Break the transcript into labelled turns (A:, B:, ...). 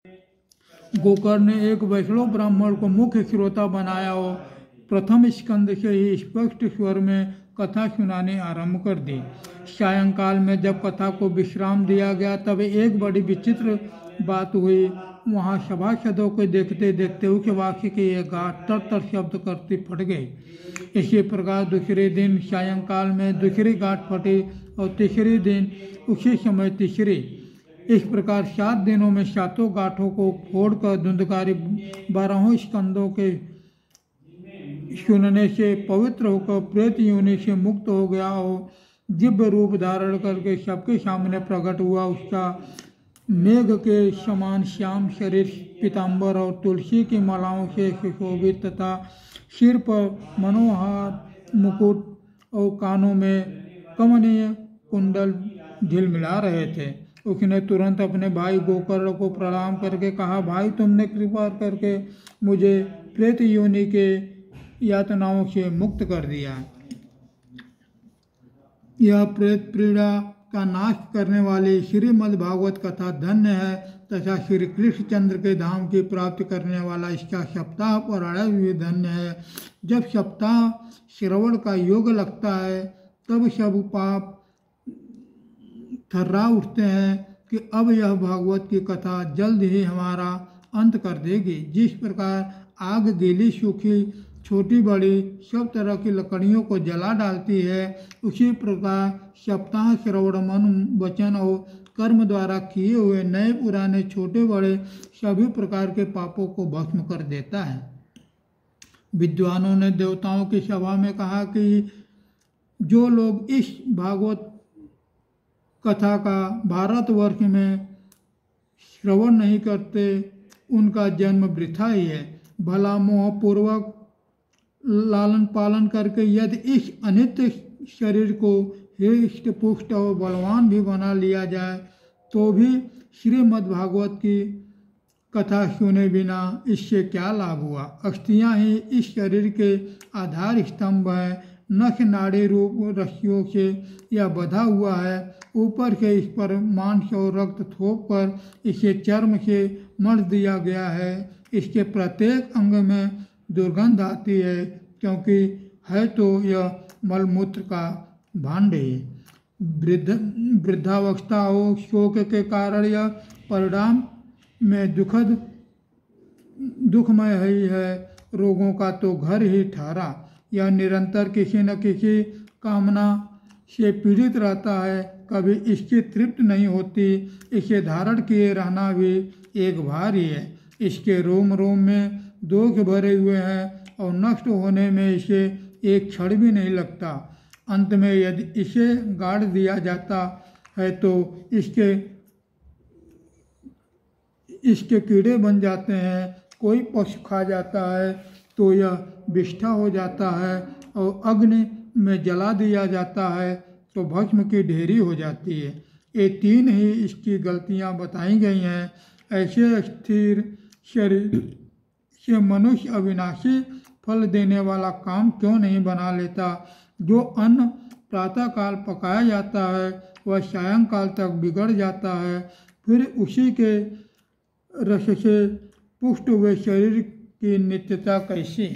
A: गोकर्ण ने एक वैष्णव ब्राह्मण को मुख्य श्रोता बनाया और प्रथम स्कंद से ही स्पष्ट स्वर में कथा सुनाने आरंभ कर दी। सायंकाल में जब कथा को विश्राम दिया गया तब एक बड़ी विचित्र बात हुई। वहाँ सभासदों को देखते देखते उस वाक्य के ये गाठ तर शब्द करती फट गई। इसी प्रकार दूसरे दिन सायंकाल में दूसरी गाठ फटी और तीसरे दिन उसी समय तीसरी। इस प्रकार 7 दिनों में 7 गाठों को फोड़कर धुंधकारी 12 स्कंदों के सुनने से पवित्र होकर प्रेत योनि से मुक्त हो गया और दिव्य रूप धारण करके सबके सामने प्रकट हुआ। उसका मेघ के समान श्याम शरीर पीताम्बर और तुलसी की मालाओं से सुशोभित तथा सिर पर मनोहर मुकुट और कानों में कमनीय कुंडल झिलमिला रहे थे। उसने तुरंत अपने भाई गोकर्ण को प्रणाम करके कहा, भाई तुमने कृपा करके मुझे प्रेत योनि के यातनाओं से मुक्त कर दिया। यह प्रेत पीड़ा का नाश करने वाली श्रीमद् भागवत कथा धन्य है तथा श्री कृष्णचंद्र के धाम की प्राप्ति करने वाला इसका सप्ताह पारायण भी धन्य है। जब सप्ताह श्रवण का योग लगता है तब सब पाप थर्रा उठते हैं कि अब यह भागवत की कथा जल्द ही हमारा अंत कर देगी। जिस प्रकार आग गीली सूखी छोटी बड़ी सब तरह की लकड़ियों को जला डालती है, उसी प्रकार सप्ताह श्रवण मन वचन और कर्म द्वारा किए हुए नए पुराने छोटे बड़े सभी प्रकार के पापों को भस्म कर देता है। विद्वानों ने देवताओं की सभा में कहा कि जो लोग इस भागवत कथा का भारतवर्ष में श्रवण नहीं करते उनका जन्म वृथा ही है। भला मोह पूर्वक लालन पालन करके यदि इस अनित्य शरीर को हृष्ट पुष्ट और बलवान भी बना लिया जाए तो भी श्रीमद् भागवत की कथा सुने बिना इससे क्या लाभ हुआ। अस्थियां ही इस शरीर के आधार स्तंभ हैं। नख नाड़ी रूप रस्सियों से यह बंधा हुआ है। ऊपर से इस पर मांस और रक्त थोप कर इसे चर्म से मढ़ दिया गया है। इसके प्रत्येक अंग में दुर्गंध आती है क्योंकि है तो यह मलमूत्र का भांड ही। वृद्धावस्था हो शोक के कारण यह परिणाम में दुखमय ही है। रोगों का तो घर ही ठहरा। यह निरंतर किसी न किसी कामना से पीड़ित रहता है, कभी इसकी तृप्त नहीं होती। इसे धारण किए रहना भी एक भार ही है। इसके रोम रोम में दोष भरे हुए हैं और नष्ट होने में इसे एक क्षण भी नहीं लगता। अंत में यदि इसे गाड़ दिया जाता है तो इसके कीड़े बन जाते हैं। कोई पशु खा जाता है तो यह विष्ठा हो जाता है और अग्नि में जला दिया जाता है तो भस्म की ढेरी हो जाती है। ये 3 ही इसकी गलतियां बताई गई हैं। ऐसे स्थिर शरीर से मनुष्य अविनाशी फल देने वाला काम क्यों नहीं बना लेता। जो अन्न प्रातःकाल पकाया जाता है वह सायंकाल तक बिगड़ जाता है, फिर उसी के रस से पुष्ट हुए शरीर की नित्यता कैसी।